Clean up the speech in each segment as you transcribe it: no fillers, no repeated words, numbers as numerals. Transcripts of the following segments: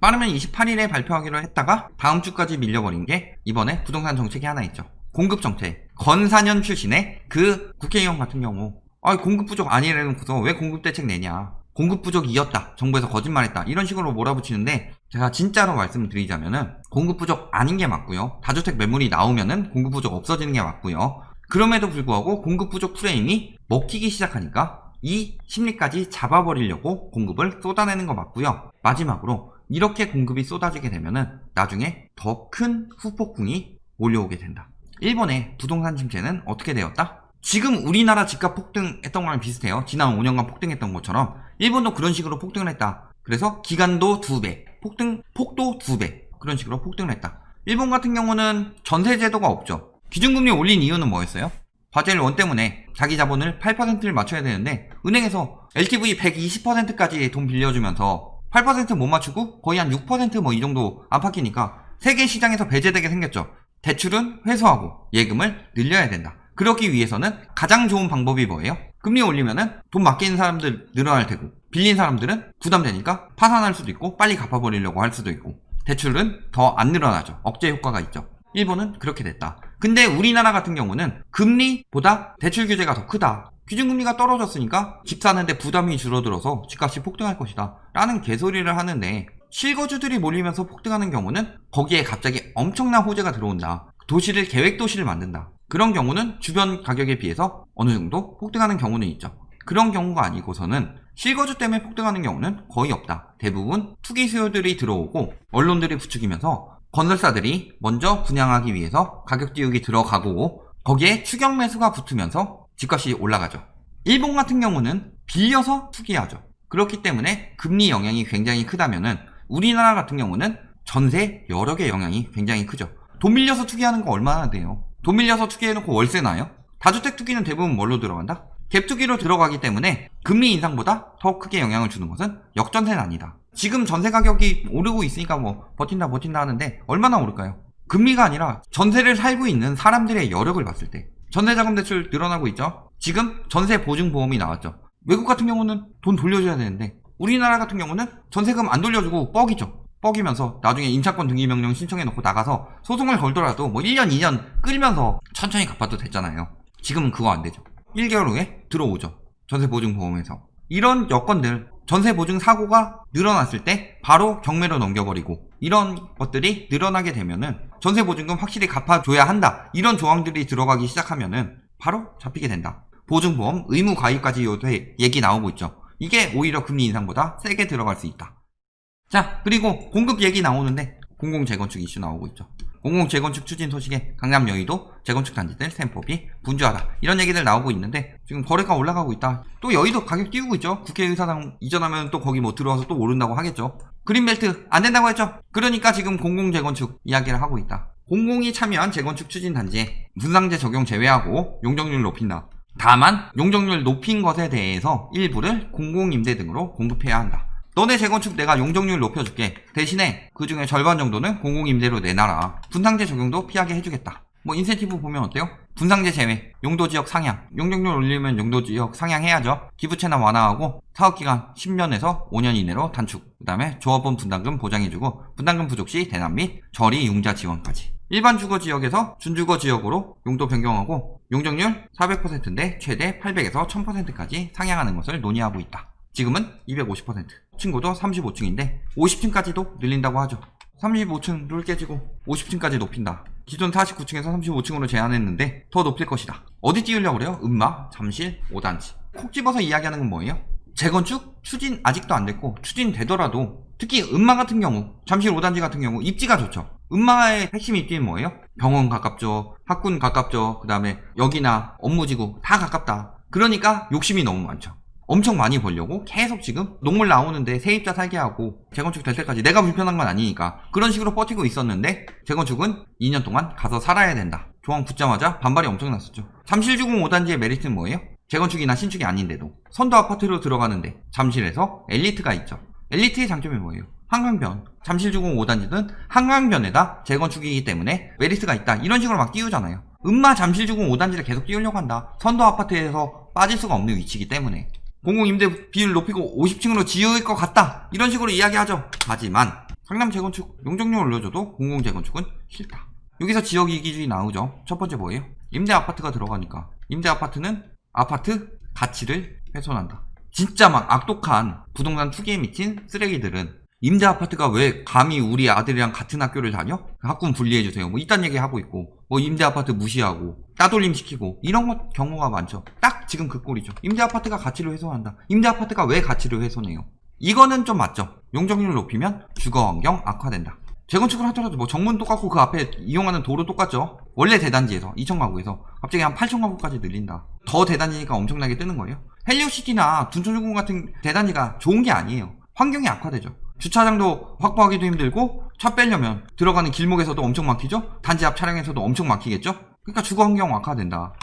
빠르면 28일에 발표하기로 했다가 다음 주까지 밀려버린 게 이번에 부동산 정책이 하나 있죠. 공급 정책. 건사년 출신의 그 국회의원 같은 경우 공급 부족 아니라면서 왜 공급 대책 내냐. 공급 부족이었다. 정부에서 거짓말했다. 이런 식으로 몰아붙이는데 제가 진짜로 말씀드리자면은 공급 부족 아닌 게 맞고요. 다주택 매물이 나오면은 공급 부족 없어지는 게 맞고요. 그럼에도 불구하고 공급 부족 프레임이 먹히기 시작하니까 이 심리까지 잡아버리려고 공급을 쏟아내는 거 맞고요. 마지막으로 이렇게 공급이 쏟아지게 되면은 나중에 더 큰 후폭풍이 몰려오게 된다. 일본의 부동산 침체는 어떻게 되었다? 지금 우리나라 집값 폭등했던 거랑 비슷해요. 지난 5년간 폭등했던 것처럼 일본도 그런 식으로 폭등을 했다. 그래서 기간도 2배, 폭도 2배 그런 식으로 폭등을 했다. 일본 같은 경우는 전세 제도가 없죠. 기준금리 올린 이유는 뭐였어요? 바젤 1 때문에 자기 자본을 8%를 맞춰야 되는데 은행에서 LTV 120%까지 돈 빌려주면서 8% 못 맞추고 거의 한 6% 이 정도 안팎이니까 세계 시장에서 배제되게 생겼죠. 대출은 회수하고 예금을 늘려야 된다. 그러기 위해서는 가장 좋은 방법이 뭐예요? 금리 올리면은 돈 맡기는 사람들 늘어날 테고 빌린 사람들은 부담되니까 파산할 수도 있고 빨리 갚아버리려고 할 수도 있고 대출은 더 안 늘어나죠. 억제 효과가 있죠. 일본은 그렇게 됐다. 근데 우리나라 같은 경우는 금리보다 대출 규제가 더 크다. 기준금리가 떨어졌으니까 집 사는데 부담이 줄어들어서 집값이 폭등할 것이다 라는 개소리를 하는데 실거주들이 몰리면서 폭등하는 경우는 거기에 갑자기 엄청난 호재가 들어온다. 도시를 계획도시를 만든다. 그런 경우는 주변 가격에 비해서 어느 정도 폭등하는 경우는 있죠. 그런 경우가 아니고서는 실거주 때문에 폭등하는 경우는 거의 없다. 대부분 투기 수요들이 들어오고 언론들이 부추기면서 건설사들이 먼저 분양하기 위해서 가격 띄우기 들어가고 거기에 추격 매수가 붙으면서 집값이 올라가죠. 일본 같은 경우는 빌려서 투기하죠. 그렇기 때문에 금리 영향이 굉장히 크다면은 우리나라 같은 경우는 전세 여러 개 영향이 굉장히 크죠. 돈 빌려서 투기하는 거 얼마나 돼요? 돈 빌려서 투기해놓고 월세 나요? 다주택 투기는 대부분 뭘로 들어간다? 갭 투기로 들어가기 때문에 금리 인상보다 더 크게 영향을 주는 것은 역전세는 아니다. 지금 전세 가격이 오르고 있으니까 버틴다 하는데 얼마나 오를까요? 금리가 아니라 전세를 살고 있는 사람들의 여력을 봤을 때 전세자금 대출 늘어나고 있죠. 지금 전세 보증보험이 나왔죠. 외국 같은 경우는 돈 돌려줘야 되는데 우리나라 같은 경우는 전세금 안 돌려주고 뻑이죠. 뻑이면서 나중에 임차권 등기명령 신청해놓고 나가서 소송을 걸더라도 1년 2년 끌면서 천천히 갚아도 됐잖아요. 지금은 그거 안 되죠. 1개월 후에 들어오죠. 전세보증보험에서. 이런 여건들 전세보증 사고가 늘어났을 때 바로 경매로 넘겨버리고 이런 것들이 늘어나게 되면은 전세보증금 확실히 갚아줘야 한다. 이런 조항들이 들어가기 시작하면은 바로 잡히게 된다. 보증보험 의무 가입까지 요새 얘기 나오고 있죠. 이게 오히려 금리 인상보다 세게 들어갈 수 있다. 자, 그리고 공급 얘기 나오는데 공공재건축 이슈 나오고 있죠. 공공재건축 추진 소식에 강남 여의도 재건축 단지들 셈법이 분주하다 이런 얘기들 나오고 있는데 지금 거래가 올라가고 있다. 또 여의도 가격 띄우고 있죠. 국회의사당 이전하면 또 거기 들어와서 또 오른다고 하겠죠. 그린벨트 안 된다고 했죠. 그러니까 지금 공공재건축 이야기를 하고 있다. 공공이 참여한 재건축 추진 단지에 분상제 적용 제외하고 용적률 높인다. 다만 용적률 높인 것에 대해서 일부를 공공임대 등으로 공급해야 한다. 너네 재건축 내가 용적률 높여줄게. 대신에 그 중에 절반 정도는 공공임대로 내놔라. 분상제 적용도 피하게 해주겠다. 인센티브 보면 어때요? 분상제 제외, 용도지역 상향. 용적률 올리면 용도지역 상향해야죠. 기부채납 완화하고 사업기간 10년에서 5년 이내로 단축. 그 다음에 조합원 분담금 보장해주고 분담금 부족 시 대납 및 저리 융자 지원까지. 일반 주거지역에서 준주거지역으로 용도 변경하고 용적률 400%인데 최대 800에서 1000%까지 상향하는 것을 논의하고 있다. 지금은 250%. 층고도 35층인데 50층까지도 늘린다고 하죠. 35층 룰 깨지고 50층까지 높인다. 기존 49층에서 35층으로 제한했는데 더 높일 것이다. 어디 띄우려고 그래요? 음마, 잠실, 5단지. 콕 집어서 이야기하는 건 뭐예요? 재건축 추진 아직도 안 됐고 추진되더라도 특히 음마 같은 경우, 잠실 5단지 같은 경우 입지가 좋죠. 음마의 핵심 입지는 뭐예요? 병원 가깝죠, 학군 가깝죠, 그 다음에 역이나 업무지구 다 가깝다. 그러니까 욕심이 너무 많죠. 엄청 많이 벌려고 계속 지금 농물 나오는데 세입자 살게 하고 재건축 될 때까지 내가 불편한 건 아니니까 그런 식으로 버티고 있었는데 재건축은 2년 동안 가서 살아야 된다. 조항 붙자마자 반발이 엄청났었죠. 잠실주공 5단지의 메리트는 뭐예요? 재건축이나 신축이 아닌데도 선도 아파트로 들어가는데 잠실에서 엘리트가 있죠. 엘리트의 장점이 뭐예요? 한강변. 잠실주공 5단지는 한강변에다 재건축이기 때문에 메리트가 있다. 이런 식으로 막 띄우잖아요. 음마 잠실주공 5단지를 계속 띄우려고 한다. 선도 아파트에서 빠질 수가 없는 위치이기 때문에 공공임대 비율 높이고 50층으로 지을 것 같다. 이런 식으로 이야기하죠. 하지만 강남 재건축 용적률 올려줘도 공공재건축은 싫다. 여기서 지역 이기주의 나오죠. 첫 번째 뭐예요? 임대 아파트가 들어가니까 임대 아파트는 아파트 가치를 훼손한다. 진짜 막 악독한 부동산 투기에 미친 쓰레기들은 임대 아파트가 왜 감히 우리 아들이랑 같은 학교를 다녀? 학군 분리해주세요. 뭐 이딴 얘기 하고 있고, 뭐 임대 아파트 무시하고 따돌림 시키고 이런 경우가 많죠. 딱 지금 그 꼴이죠. 임대 아파트가 가치를 훼손한다. 임대 아파트가 왜 가치를 훼손해요? 이거는 좀 맞죠. 용적률을 높이면 주거 환경 악화된다. 재건축을 하더라도 뭐 정문 똑같고 그 앞에 이용하는 도로 똑같죠. 원래 대단지에서 2천 가구에서 갑자기 한 8천 가구까지 늘린다. 더 대단지니까 엄청나게 뜨는 거예요. 헬리오시티나 둔촌주공 같은 대단지가 좋은 게 아니에요. 환경이 악화되죠. 주차장도 확보하기도 힘들고 차 빼려면 들어가는 길목에서도 엄청 막히죠. 단지 앞 차량에서도 엄청 막히겠죠. 그러니까 주거 환경 악화된다.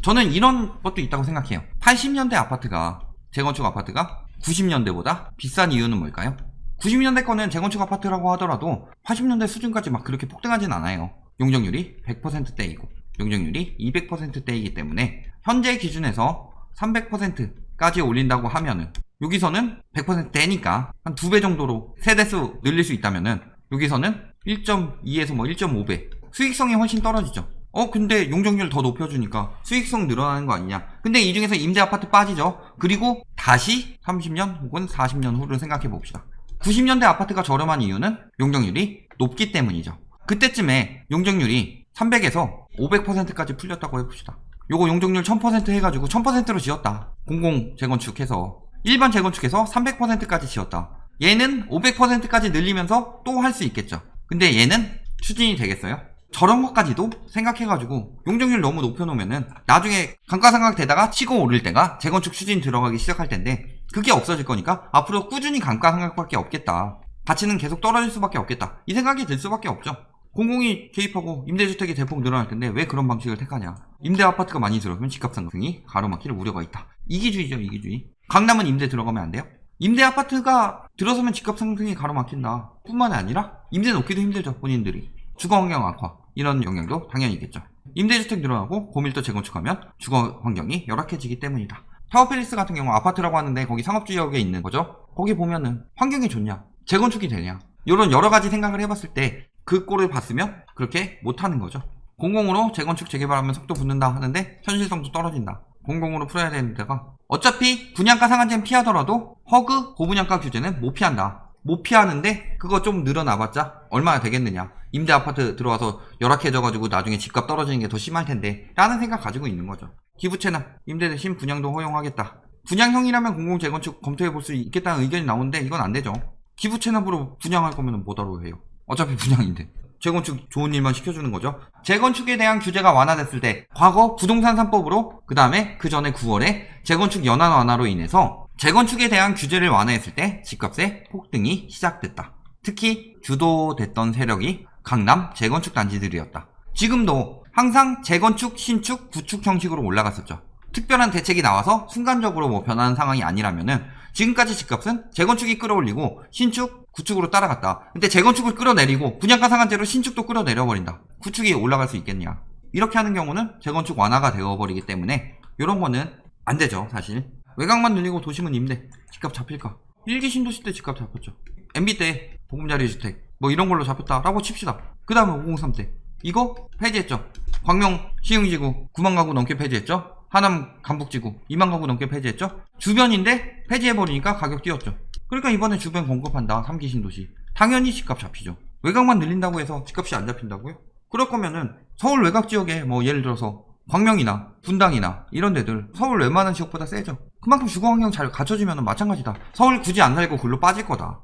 저는 이런 것도 있다고 생각해요. 80년대 아파트가 재건축 아파트가 90년대보다 비싼 이유는 뭘까요? 90년대 거는 재건축 아파트라고 하더라도 80년대 수준까지 막 그렇게 폭등하진 않아요. 용적률이 100%대이고 용적률이 200%대이기 때문에 현재 기준에서 300%까지 올린다고 하면은 여기서는 100%대니까 한 2배 정도로 세대수 늘릴 수 있다면은 여기서는 1.2에서 뭐 1.5배 수익성이 훨씬 떨어지죠. 근데 용적률 더 높여주니까 수익성 늘어나는 거 아니냐. 근데 이 중에서 임대 아파트 빠지죠. 그리고 다시 30년 혹은 40년 후를 생각해 봅시다. 90년대 아파트가 저렴한 이유는 용적률이 높기 때문이죠. 그때쯤에 용적률이 300에서 500%까지 풀렸다고 해봅시다. 요거 용적률 1000% 해가지고 1000%로 지었다. 공공 재건축해서 일반 재건축해서 300%까지 지었다. 얘는 500%까지 늘리면서 또 할 수 있겠죠. 근데 얘는 추진이 되겠어요? 저런 것까지도 생각해가지고 용적률 너무 높여놓으면은 나중에 감가상각 되다가 치고 오를 때가 재건축 추진 들어가기 시작할 텐데 그게 없어질 거니까 앞으로 꾸준히 감가상각밖에 없겠다. 가치는 계속 떨어질 수밖에 없겠다. 이 생각이 들 수밖에 없죠. 공공이 개입하고 임대주택이 대폭 늘어날 텐데 왜 그런 방식을 택하냐. 임대 아파트가 많이 들어오면 집값 상승이 가로막힐 우려가 있다. 이기주의죠, 이기주의. 강남은 임대 들어가면 안 돼요? 임대 아파트가 들어서면 집값 상승이 가로막힌다 뿐만 아니라 임대 놓기도 힘들죠. 본인들이 주거환경 악화 이런 영향도 당연히 있겠죠. 임대주택 늘어나고 고밀도 재건축하면 주거환경이 열악해지기 때문이다. 타워팰리스 같은 경우 아파트라고 하는데 거기 상업지역에 있는 거죠. 거기 보면은 환경이 좋냐 재건축이 되냐 이런 여러가지 생각을 해봤을 때 그 꼴을 봤으면 그렇게 못하는 거죠. 공공으로 재건축 재개발하면 속도 붙는다 하는데 현실성도 떨어진다. 공공으로 풀어야 되는 데가 어차피 분양가 상한제는 피하더라도 허그 고분양가 규제는 못 피한다. 못 피하는데 그거 좀 늘어나봤자 얼마나 되겠느냐. 임대 아파트 들어와서 열악해져가지고 나중에 집값 떨어지는 게 더 심할 텐데 라는 생각 가지고 있는 거죠. 기부 채납 임대 대신 분양도 허용하겠다. 분양형이라면 공공 재건축 검토해볼 수 있겠다는 의견이 나오는데 이건 안 되죠. 기부 채납으로 분양할 거면 뭐하러 해요. 어차피 분양인데 재건축 좋은 일만 시켜주는 거죠. 재건축에 대한 규제가 완화됐을 때 과거 부동산 3법으로 그 다음에 그 전에 9월에 재건축 연한 완화로 인해서 재건축에 대한 규제를 완화했을 때 집값의 폭등이 시작됐다. 특히 주도됐던 세력이 강남 재건축 단지들이었다. 지금도 항상 재건축, 신축, 구축 형식으로 올라갔었죠. 특별한 대책이 나와서 순간적으로 뭐 변하는 상황이 아니라면은 지금까지 집값은 재건축이 끌어올리고 신축, 구축으로 따라갔다. 근데 재건축을 끌어내리고 분양가 상한제로 신축도 끌어내려버린다. 구축이 올라갈 수 있겠냐. 이렇게 하는 경우는 재건축 완화가 되어버리기 때문에 이런 거는 안 되죠, 사실. 외곽만 늘리고 도심은 임대. 집값 잡힐까? 1기 신도시 때 집값 잡혔죠. MB 때 보금자리 주택 뭐 이런 걸로 잡혔다라고 칩시다. 그 다음에 503 때 이거 폐지했죠. 광명 시흥지구 9만 가구 넘게 폐지했죠. 하남 간북지구 2만 가구 넘게 폐지했죠. 주변인데 폐지해버리니까 가격 뛰었죠. 그러니까 이번에 주변 공급한다 3기 신도시 당연히 집값 잡히죠. 외곽만 늘린다고 해서 집값이 안 잡힌다고요? 그럴 거면은 서울 외곽 지역에 뭐 예를 들어서 광명이나 분당이나 이런 데들 서울 웬만한 지역보다 세죠. 그만큼 주거환경 잘 갖춰지면 마찬가지다. 서울 굳이 안 살고 글로 빠질 거다.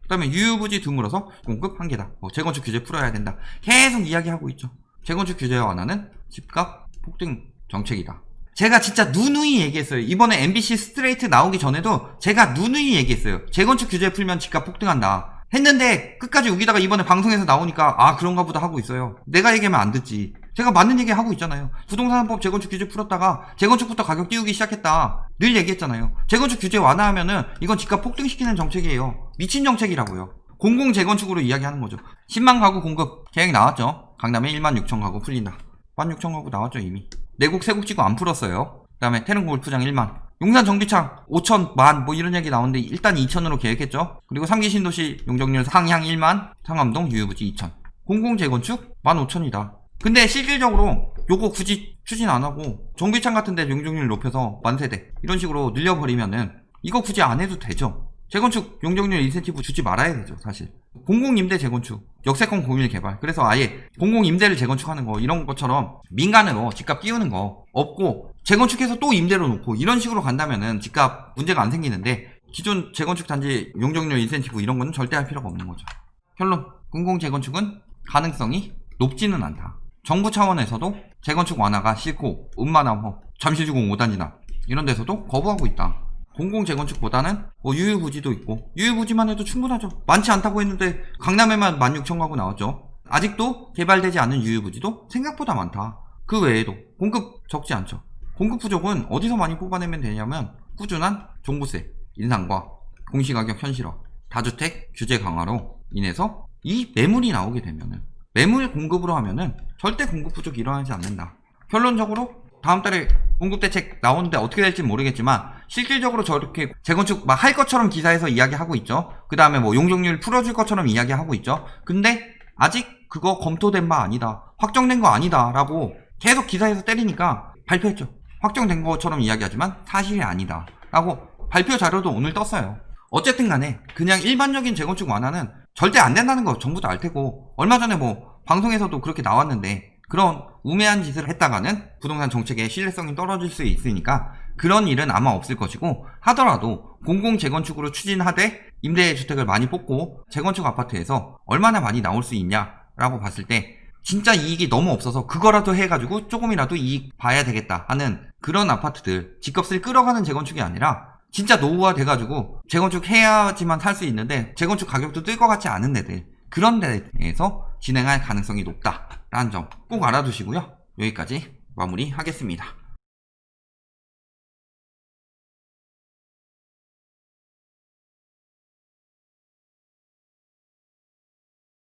그 다음에 유유부지 드물어서 공급 한계다. 뭐 재건축 규제 풀어야 된다. 계속 이야기하고 있죠. 재건축 규제 완화는 집값 폭등 정책이다. 제가 진짜 누누이 얘기했어요. 이번에 MBC 스트레이트 나오기 전에도 제가 누누이 얘기했어요. 재건축 규제 풀면 집값 폭등한다. 했는데 끝까지 여기다가 이번에 방송에서 나오니까 아 그런가 보다 하고 있어요. 내가 얘기하면 안 듣지. 제가 맞는 얘기 하고 있잖아요. 부동산법 재건축 규제 풀었다가 재건축부터 가격 띄우기 시작했다. 늘 얘기했잖아요. 재건축 규제 완화하면은 이건 집값 폭등시키는 정책이에요. 미친 정책이라고요. 공공 재건축으로 이야기하는 거죠. 10만 가구 공급 계획 나왔죠. 강남에 1만 6천 가구 풀린다. 1만 6천 가구 나왔죠 이미. 내국 세국지구 안 풀었어요. 그 다음에 태릉 골프장 1만 용산 정비창 5천, 만 뭐 이런 얘기 나오는데 일단 2천으로 계획했죠. 그리고 3기 신도시 용적률 상향 1만, 상암동 유휴부지 2천. 공공 재건축 15,000이다. 근데 실질적으로 요거 굳이 추진 안 하고 정비창 같은 데 용적률 높여서 만세대 이런 식으로 늘려버리면은 이거 굳이 안 해도 되죠. 재건축 용적률 인센티브 주지 말아야 되죠, 사실. 공공임대 재건축, 역세권 공유 개발. 그래서 아예 공공임대를 재건축하는 거, 이런 것처럼 민간으로 집값 띄우는 거 없고, 재건축해서 또 임대로 놓고, 이런 식으로 간다면은 집값 문제가 안 생기는데, 기존 재건축 단지 용적률 인센티브 이런 거는 절대 할 필요가 없는 거죠. 결론, 공공 재건축은 가능성이 높지는 않다. 정부 차원에서도 재건축 완화가 싫고, 음마남호, 잠실주공 5단지나 이런 데서도 거부하고 있다. 공공 재건축보다는 뭐 유휴부지도 있고, 유휴부지만 해도 충분하죠. 많지 않다고 했는데 강남에만 16,000가구 나왔죠. 아직도 개발되지 않은 유휴부지도 생각보다 많다. 그 외에도 공급 적지 않죠. 공급 부족은 어디서 많이 뽑아내면 되냐면 꾸준한 종부세 인상과 공시가격 현실화, 다주택 규제 강화로 인해서 이 매물이 나오게 되면은, 매물 공급으로 하면은 절대 공급 부족이 일어나지 않는다. 결론적으로 다음 달에 공급 대책 나오는데 어떻게 될지 모르겠지만, 실질적으로 저렇게 재건축 막 할 것처럼 기사에서 이야기하고 있죠. 그 다음에 뭐 용적률 풀어줄 것처럼 이야기하고 있죠. 근데 아직 그거 검토된 바 아니다, 확정된 거 아니다 라고 계속 기사에서 때리니까 발표했죠. 확정된 것처럼 이야기하지만 사실이 아니다 라고 발표 자료도 오늘 떴어요. 어쨌든 간에 그냥 일반적인 재건축 완화는 절대 안 된다는 거 정부도 알 테고, 얼마 전에 뭐 방송에서도 그렇게 나왔는데, 그런 우매한 짓을 했다가는 부동산 정책의 신뢰성이 떨어질 수 있으니까 그런 일은 아마 없을 것이고, 하더라도 공공 재건축으로 추진하되 임대주택을 많이 뽑고 재건축 아파트에서 얼마나 많이 나올 수 있냐라고 봤을 때, 진짜 이익이 너무 없어서 그거라도 해가지고 조금이라도 이익 봐야 되겠다 하는 그런 아파트들, 집값을 끌어가는 재건축이 아니라 진짜 노후화 돼가지고 재건축 해야지만 살 수 있는데 재건축 가격도 뜰 것 같지 않은 데들, 그런 데에서 진행할 가능성이 높다라는 점 꼭 알아두시고요. 여기까지 마무리하겠습니다.